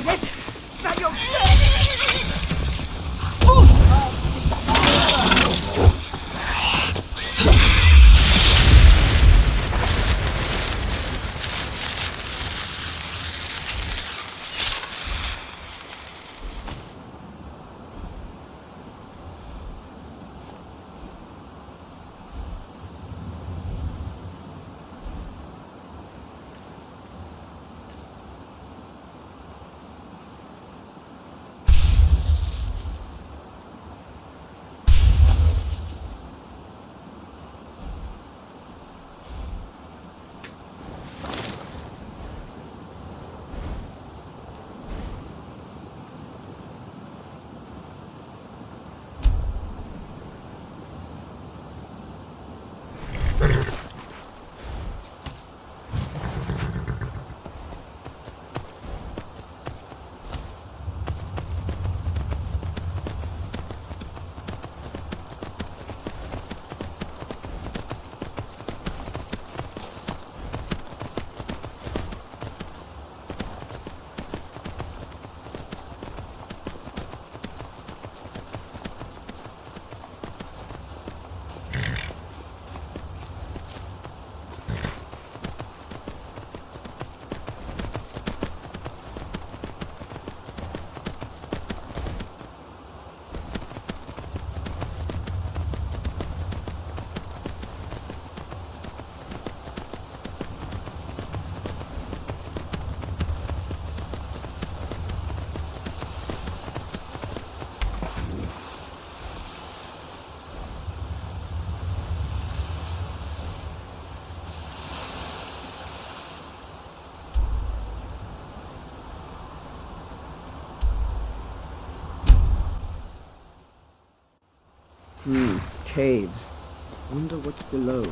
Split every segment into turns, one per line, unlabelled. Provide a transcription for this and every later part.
it? That your...
Caves. Wonder what's below.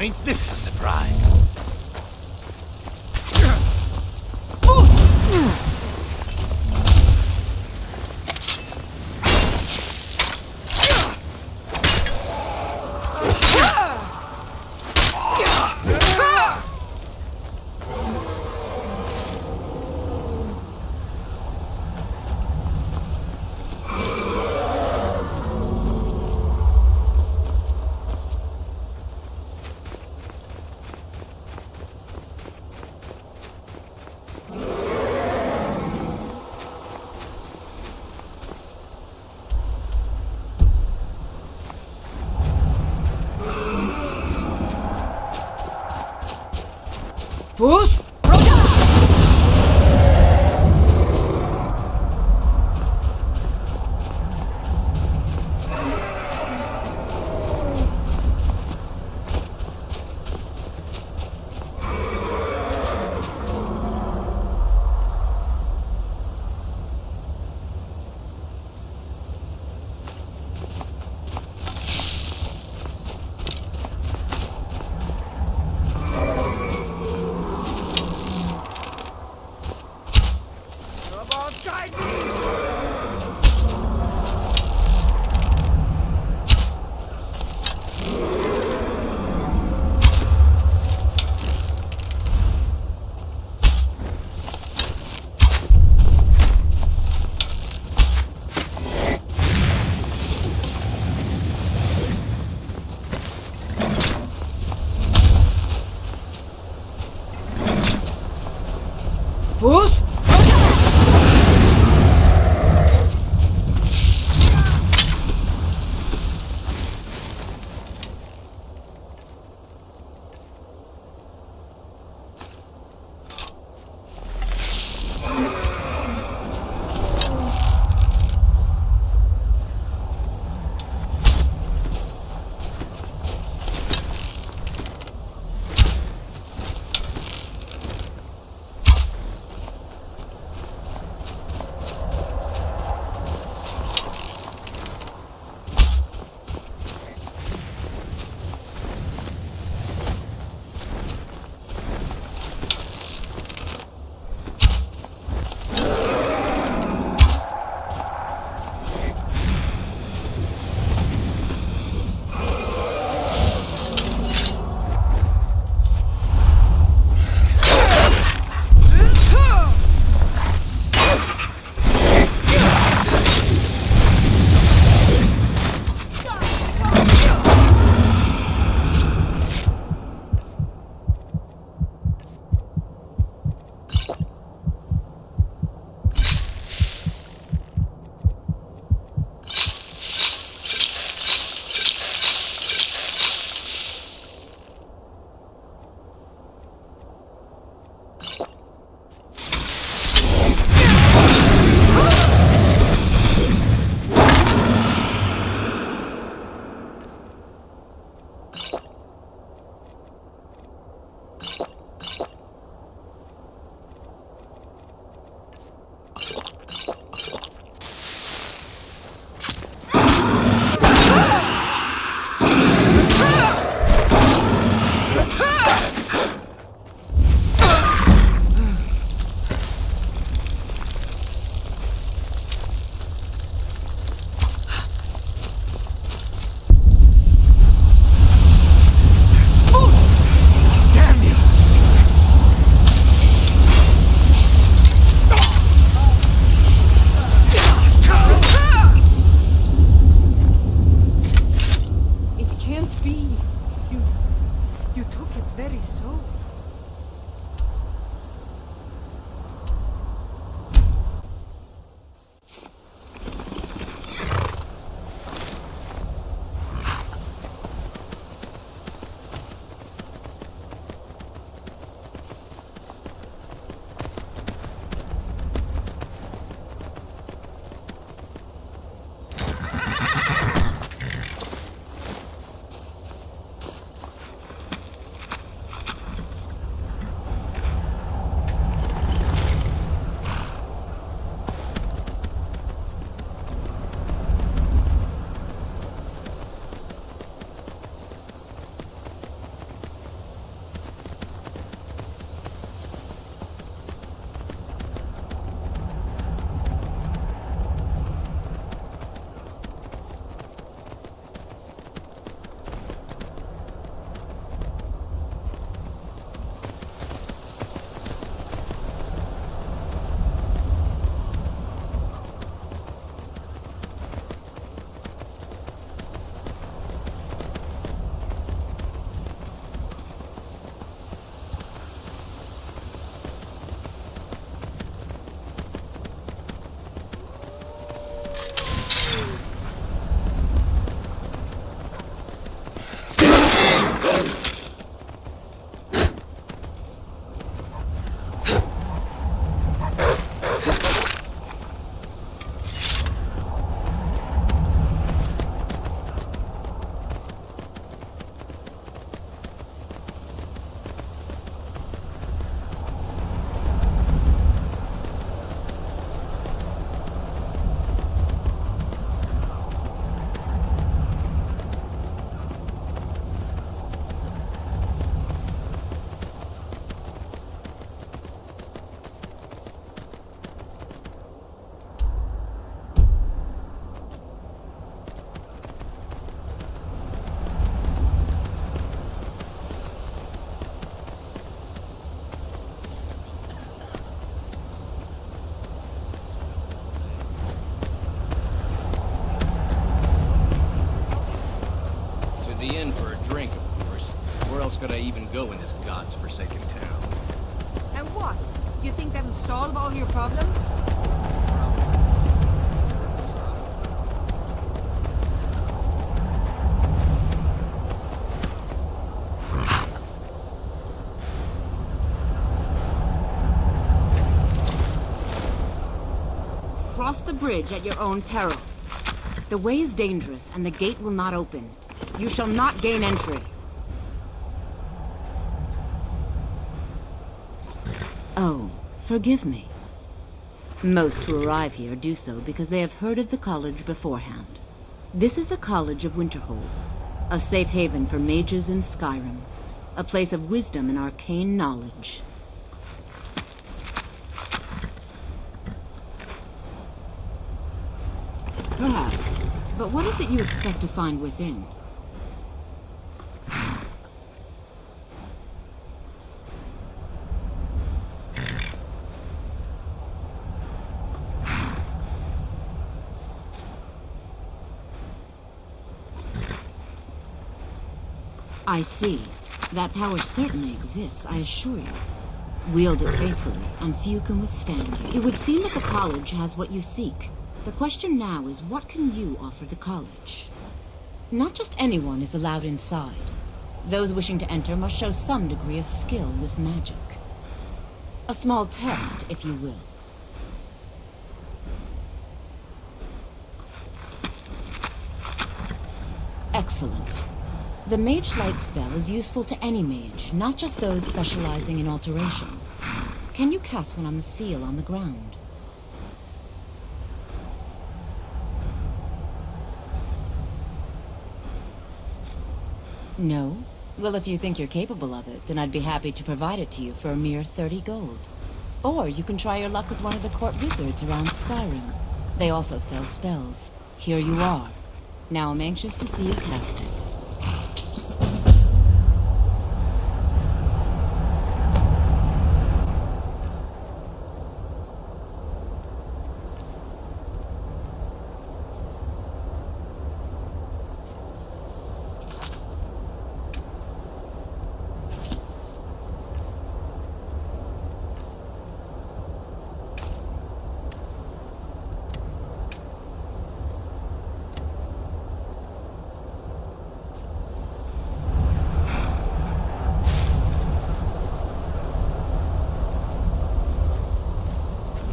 ain't this a surprise?
Fus!
else could I even go in this god's-forsaken town?
And what? You think that'll solve all your problems?
Cross the bridge at your own peril. The way is dangerous, and the gate will not open. You shall not gain entry. Oh, forgive me. Most who arrive here do so because they have heard of the college beforehand. This is the College of Winterhold, a safe haven for mages in Skyrim, a place of wisdom and arcane knowledge. Perhaps. But what is it you expect to find within? I see. That power certainly exists, I assure you. Wield it faithfully, and few can withstand you. It would seem that the college has what you seek. The question now is, what can you offer the college? Not just anyone is allowed inside. Those wishing to enter must show some degree of skill with magic. A small test, if you will. Excellent. The Mage Light spell is useful to any mage, not just those specializing in alteration. Can you cast one on the seal on the ground? No? Well, if you think you're capable of it, then I'd be happy to provide it to you for a mere 30 gold. Or you can try your luck with one of the court wizards around Skyrim. They also sell spells. Here you are. Now I'm anxious to see you cast it.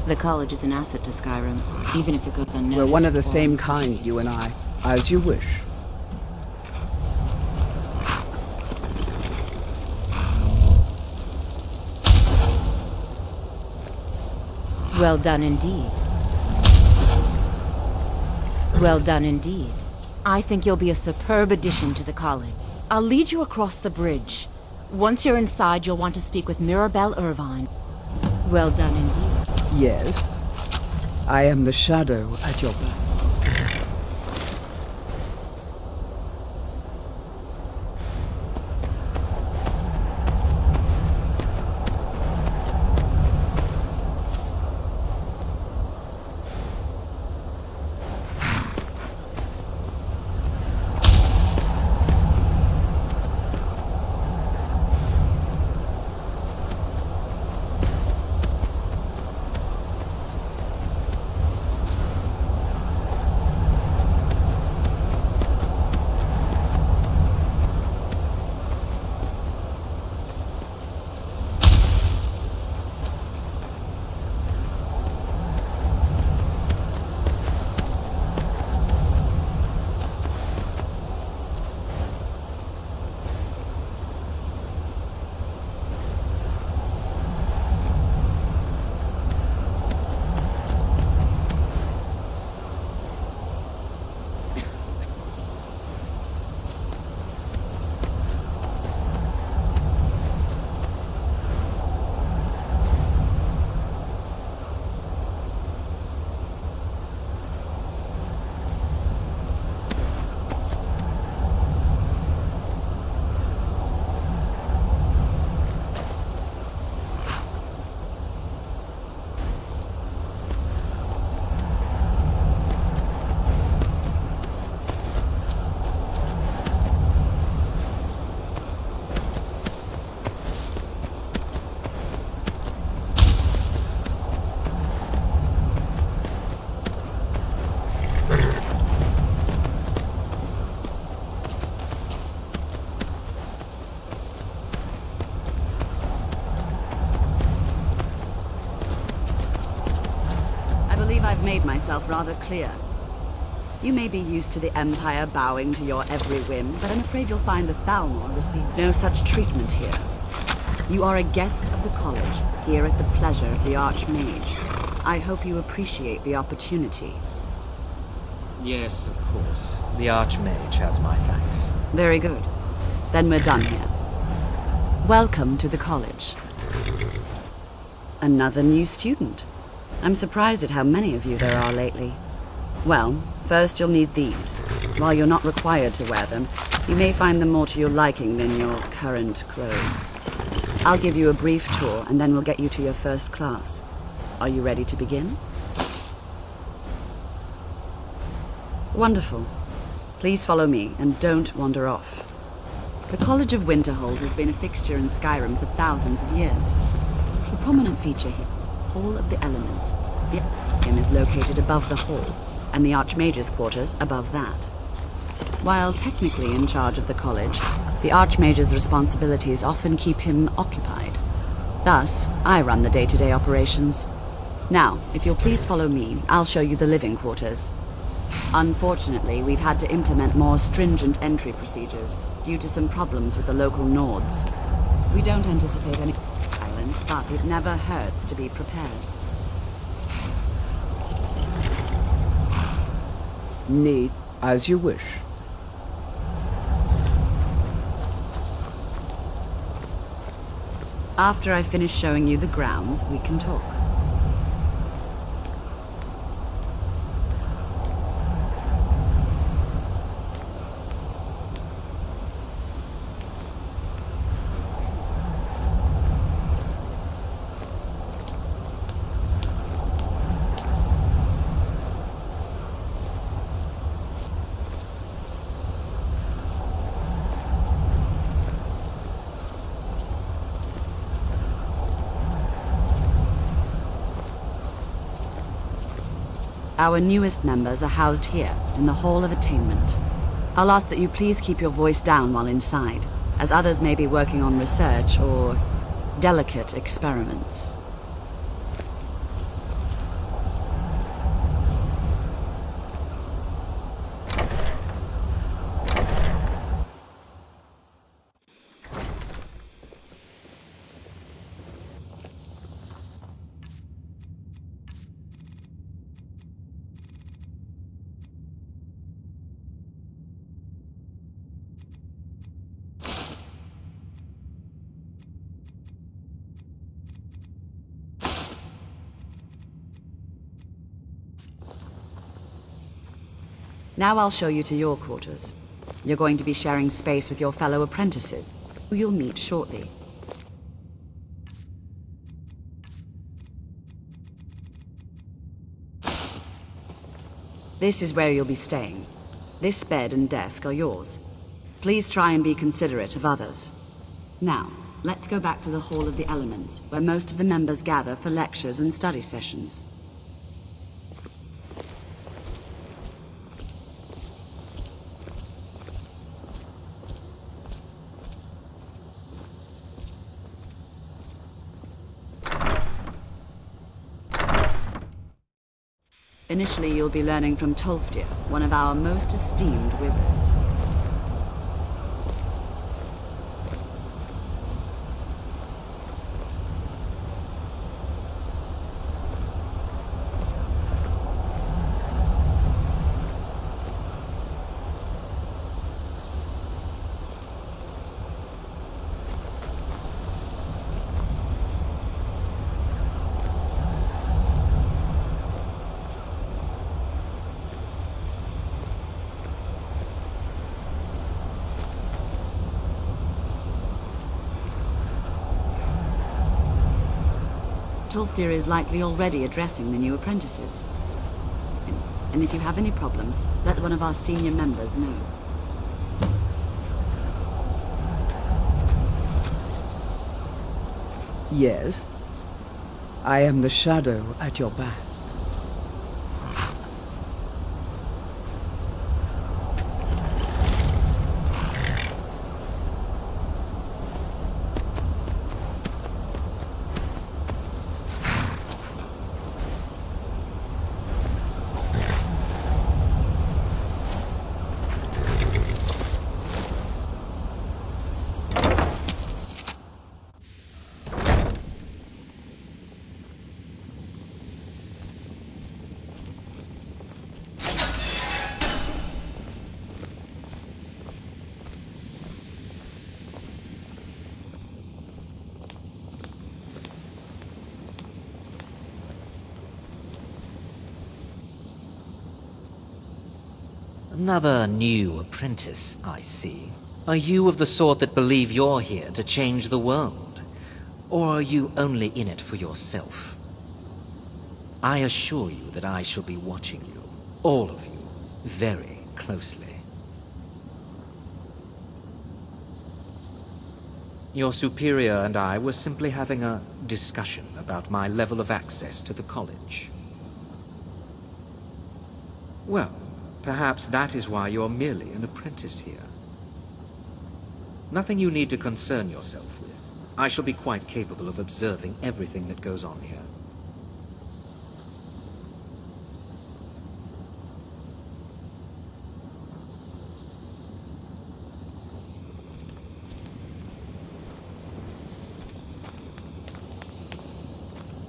The college is an asset to Skyrim, even if it goes unnoticed.
We're one of the same kind, you and I. As you wish.
Well done indeed. Well done indeed. I think you'll be a superb addition to the college. I'll lead you across the bridge. Once you're inside, you'll want to speak with Mirabelle Irvine. Well done indeed.
Yes. I am the shadow at your back.
made myself rather clear. You may be used to the Empire bowing to your every whim, but I'm afraid you'll find the Thalmor receive no such treatment here. You are a guest of the college, here at the pleasure of the Archmage. I hope you appreciate the opportunity.
Yes, of course.
The Archmage has my thanks.
Very good. Then we're done here. Welcome to the college. Another new student. I'm surprised at how many of you there are lately. Well, first you'll need these. While you're not required to wear them, you may find them more to your liking than your current clothes. I'll give you a brief tour, and then we'll get you to your first class. Are you ready to begin? Wonderful. Please follow me, and don't wander off. The College of Winterhold has been a fixture in Skyrim for thousands of years. A prominent feature here, Hall of the Elements. The Inn is located above the hall, and the Archmage's quarters above that. While technically in charge of the college, the Archmage's responsibilities often keep him occupied. Thus, I run the day-to-day operations. Now, if you'll please follow me, I'll show you the living quarters. Unfortunately, we've had to implement more stringent entry procedures due to some problems with the local Nords. We don't anticipate any violence, but it never hurts to be prepared.
Need as you wish.
After I finish showing you the grounds, we can talk. Our newest members are housed here, in the Hall of Attainment. I'll ask that you please keep your voice down while inside, as others may be working on research or delicate experiments. Now I'll show you to your quarters. You're going to be sharing space with your fellow apprentices, who you'll meet shortly. This is where you'll be staying. This bed and desk are yours. Please try and be considerate of others. Now, let's go back to the Hall of the Elements, where most of the members gather for lectures and study sessions. Initially, you'll be learning from Tolfdir, one of our most esteemed wizards. Tolfdir is likely already addressing the new apprentices. And if you have any problems, let one of our senior members know.
Yes. I am the shadow at your back.
Another new apprentice, I see. Are you of the sort that believe you're here to change the world? Or are you only in it for yourself? I assure you that I shall be watching you, all of you, very closely. Your superior and I were simply having a discussion about my level of access to the college. Well, perhaps that is why you're merely an apprentice here. Nothing you need to concern yourself with. I shall be quite capable of observing everything that goes on here.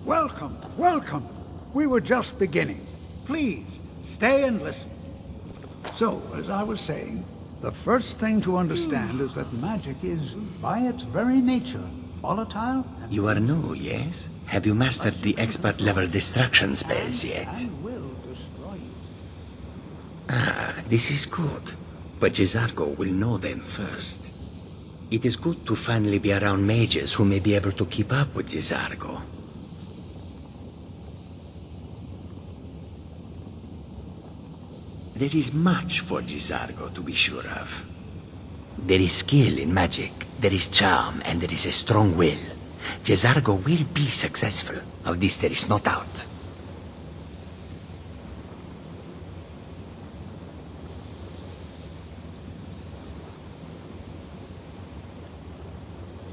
Welcome, welcome. We were just beginning. Please, stay and listen. So, as I was saying, the first thing to understand is that magic is, by its very nature, volatile and...
You are new, yes? Have you mastered the expert-level distraction spells yet?
and will destroy you.
Ah, this is good. But Jizargo will know them first. It is good to finally be around mages who may be able to keep up with Jizargo. There is much for Jizargo to be sure of. There is skill in magic, there is charm, and there is a strong will. Jizargo will be successful. Of this there is no doubt.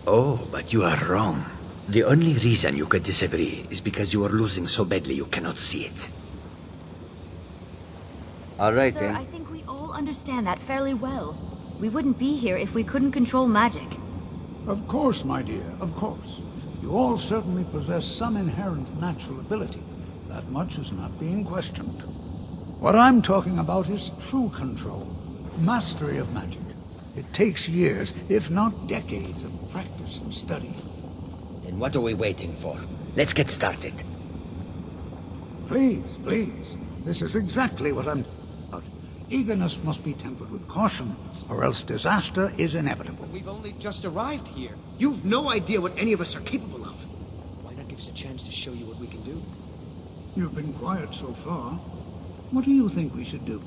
Oh, but you are wrong. The only reason you could disagree is because you are losing so badly you cannot see it.
All right,
Sir,
then.
I think we all understand that fairly well. We wouldn't be here if we couldn't control magic.
Of course, my dear, of course. You all certainly possess some inherent natural ability. That much is not being questioned. What I'm talking about is true control, mastery of magic. It takes years, if not decades, of practice and study.
Then what are we waiting for? Let's get started.
Please, please. This is exactly what I'm... Eagerness must be tempered with caution, or else disaster is inevitable.
We've only just arrived here. You've no idea what any of us are capable of. Why not give us a chance to show you what we can do?
You've been quiet so far. What do you think we should do?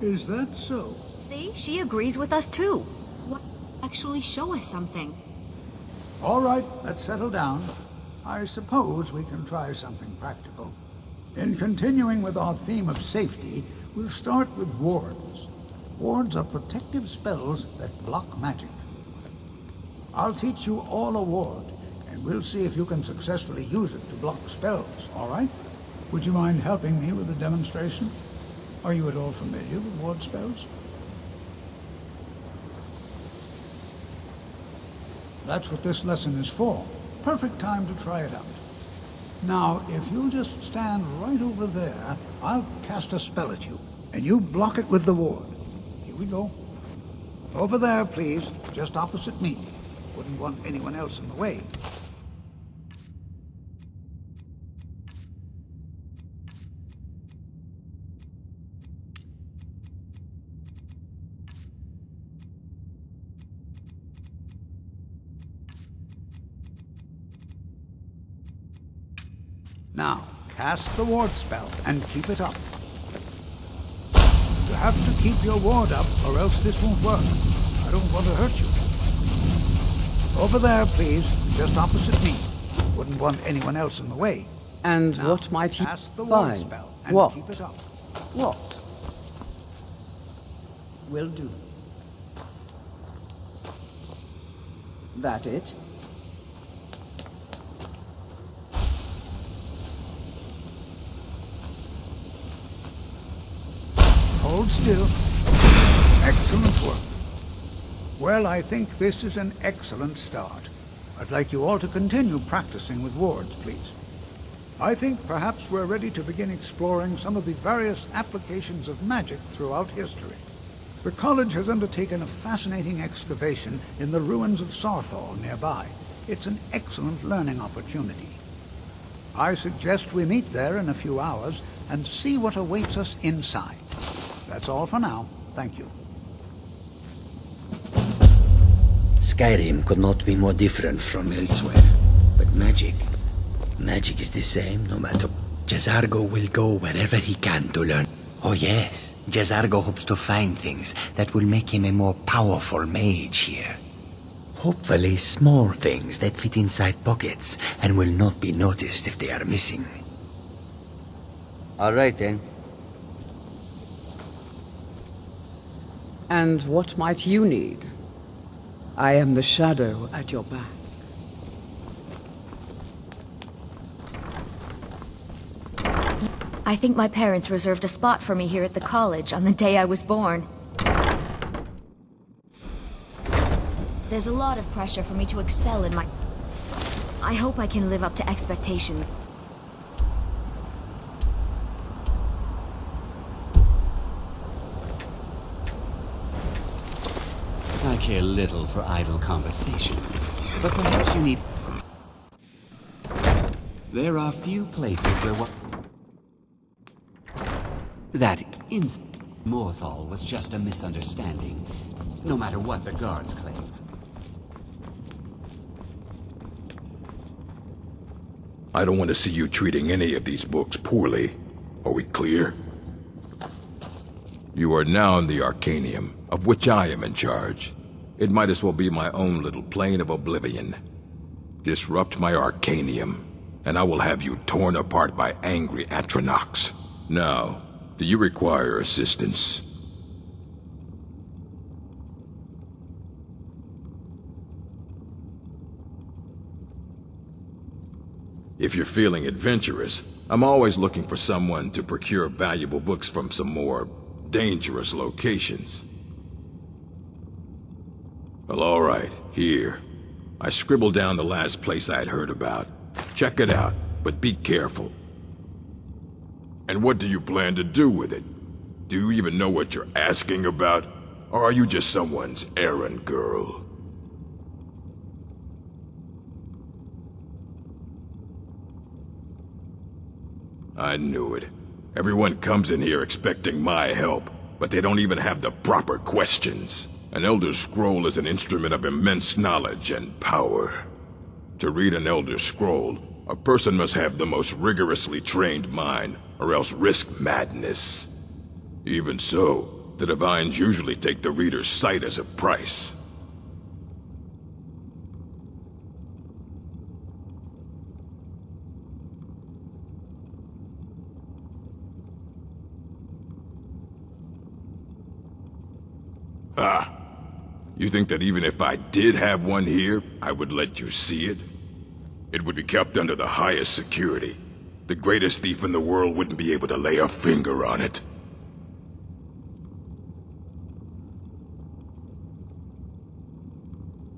Is that so?
See? She agrees with us too. What? Actually show us something.
All right, let's settle down. I suppose we can try something practical. In continuing with our theme of safety, we'll start with wards. Wards are protective spells that block magic. I'll teach you all a ward, and we'll see if you can successfully use it to block spells, all right? Would you mind helping me with a demonstration? Are you at all familiar with ward spells? That's what this lesson is for. Perfect time to try it out. Now, if you'll just stand right over there, I'll cast a spell at you, and you block it with the ward. Here we go. Over there, please, just opposite me. Wouldn't want anyone else in the way. Now, cast the ward spell and keep it up. You have to keep your ward up or else this won't work. I don't want to hurt you. Over there, please, just opposite me. Wouldn't want anyone else in the way.
And
Now,
what might you
cast the ward
find?
spell and
What?
keep it up.
What? Will do. That it?
Hold still. Excellent work. Well, I think this is an excellent start. I'd like you all to continue practicing with wards, please. I think perhaps we're ready to begin exploring some of the various applications of magic throughout history. The college has undertaken a fascinating excavation in the ruins of Sarthal nearby. It's an excellent learning opportunity. I suggest we meet there in a few hours and see what awaits us inside. That's all for now. Thank you.
Skyrim could not be more different from elsewhere. But magic is the same no matter. Jezargo will go wherever he can to learn. Oh yes, Jezargo hopes to find things that will make him a more powerful mage here. Hopefully small things that fit inside pockets and will not be noticed if they are missing. All right then.
And what might you need? I am the shadow at your back.
I think my parents reserved a spot for me here at the college on the day I was born. There's a lot of pressure for me to excel in my... I hope I can live up to expectations.
I care little for idle conversation, but perhaps you need... There are few places where what... That Morthal was just a misunderstanding, no matter what the guards claim.
I don't want to see you treating any of these books poorly. Are we clear? You are now in the Arcanium, of which I am in charge. It might as well be my own little plane of oblivion. Disrupt my Arcanium, and I will have you torn apart by angry Atronachs. Now, do you require assistance? If you're feeling adventurous, I'm always looking for someone to procure valuable books from some more dangerous locations. Well, all right, here. I scribbled down the last place I'd heard about. Check it out, but be careful. And what do you plan to do with it? Do you even know what you're asking about? Or are you just someone's errand girl? I knew it. Everyone comes in here expecting my help, but they don't even have the proper questions. An Elder Scroll is an instrument of immense knowledge and power. To read an Elder Scroll, a person must have the most rigorously trained mind, or else risk madness. Even so, the Divines usually take the reader's sight as a price. Ah, you think that even if I did have one here, I would let you see it? It would be kept under the highest security. The greatest thief in the world wouldn't be able to lay a finger on it.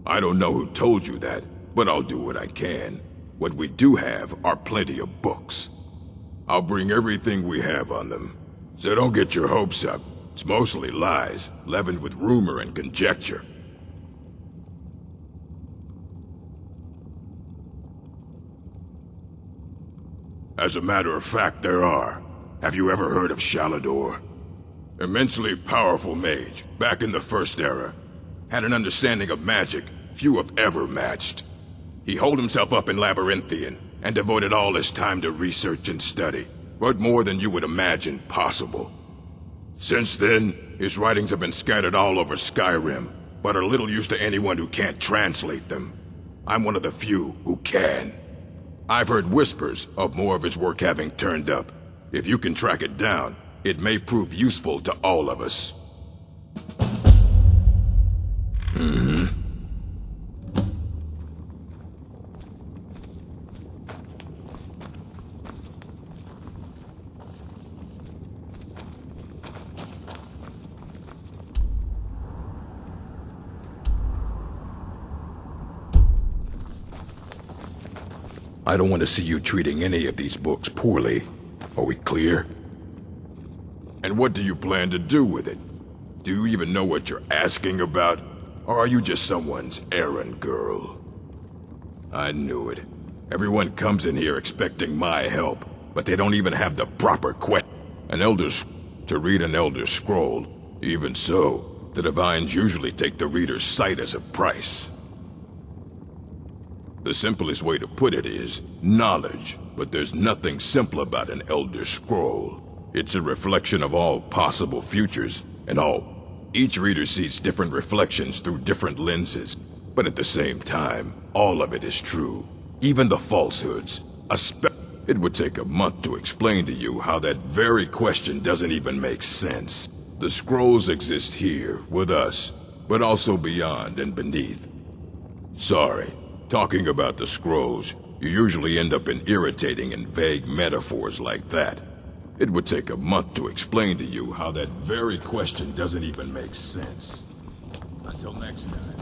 I don't know who told you that, but I'll do what I can. What we do have are plenty of books. I'll bring everything we have on them. So don't get your hopes up. It's mostly lies, leavened with rumor and conjecture. As a matter of fact, there are. Have you ever heard of Shalador? Immensely powerful mage, back in the First Era. Had an understanding of magic few have ever matched. He holed himself up in Labyrinthian, and devoted all his time to research and study. Wrote more than you would imagine possible. Since then, his writings have been scattered all over Skyrim, but are little use to anyone who can't translate them. I'm one of the few who can. I've heard whispers of more of his work having turned up. If you can track it down, it may prove useful to all of us. I don't want to see you treating any of these books poorly. Are we clear? And what do you plan to do with it? Do you even know what you're asking about? Or are you just someone's errand girl? I knew it. Everyone comes in here expecting my help, but they don't even have the proper to read an Elder Scroll. Even so, the Divines usually take the reader's sight as a price. The simplest way to put it is knowledge, but there's nothing simple about an Elder Scroll. It's a reflection of all possible futures, and each reader sees different reflections through different lenses. But at the same time, all of it is true. Even the falsehoods. It would take a month to explain to you how that very question doesn't even make sense. The scrolls exist here, with us, but also beyond and beneath. Sorry, talking about the scrolls, you usually end up in irritating and vague metaphors like that. It would take a month to explain to you how that very question doesn't even make sense. Until next time.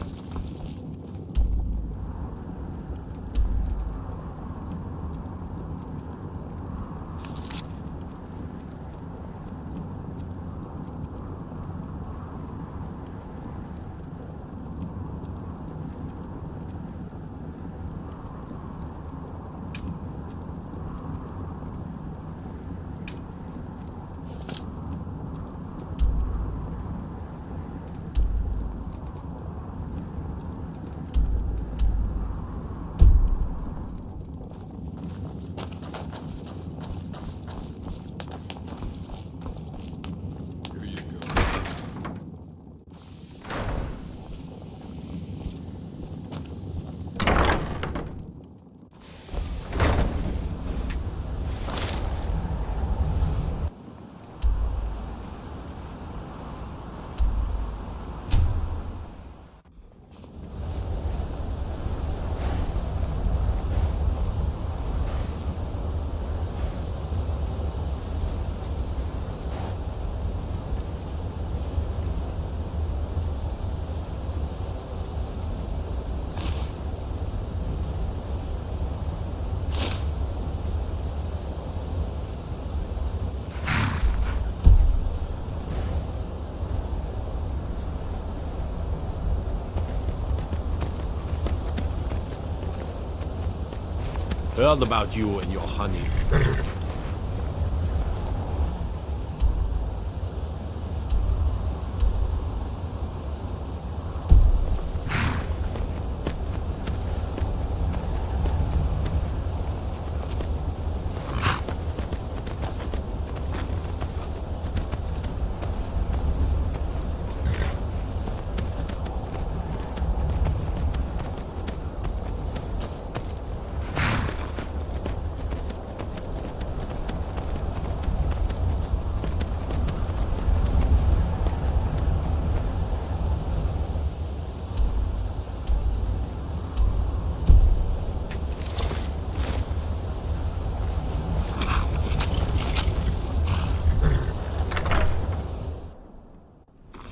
Heard about you and your honey.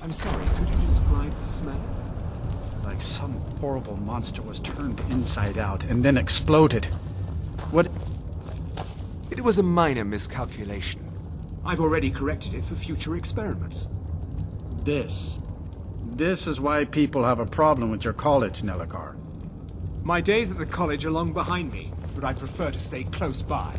I'm sorry, could you describe the smell?
Like some horrible monster was turned inside out and then exploded. What?
It was a minor miscalculation.
I've already corrected it for future experiments.
This is why people have a problem with your college, Nelligar.
My days at the college are long behind me, but I prefer to stay close by.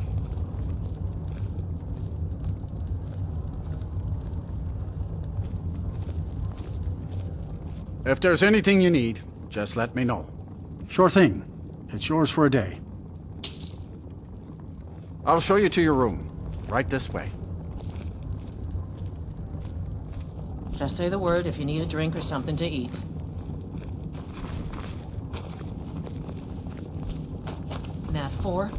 If there's anything you need, just let me know. Sure thing. It's yours for a day. I'll show you to your room. Right this way.
Just say the word if you need a drink or something to eat. Nat 4.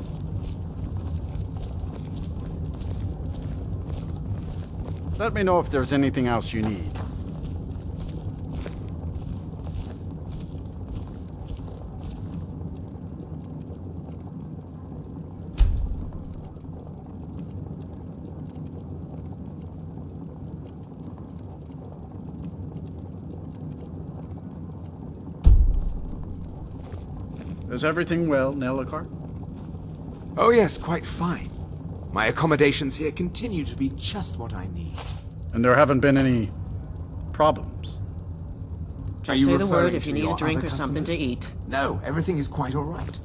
Let me know if there's anything else you need. Is everything well, Nelligar?
Oh yes, quite fine. My accommodations here continue to be just what I need.
And there haven't been any problems.
Just say the word if you need a drink or something to eat.
No, everything is quite all right.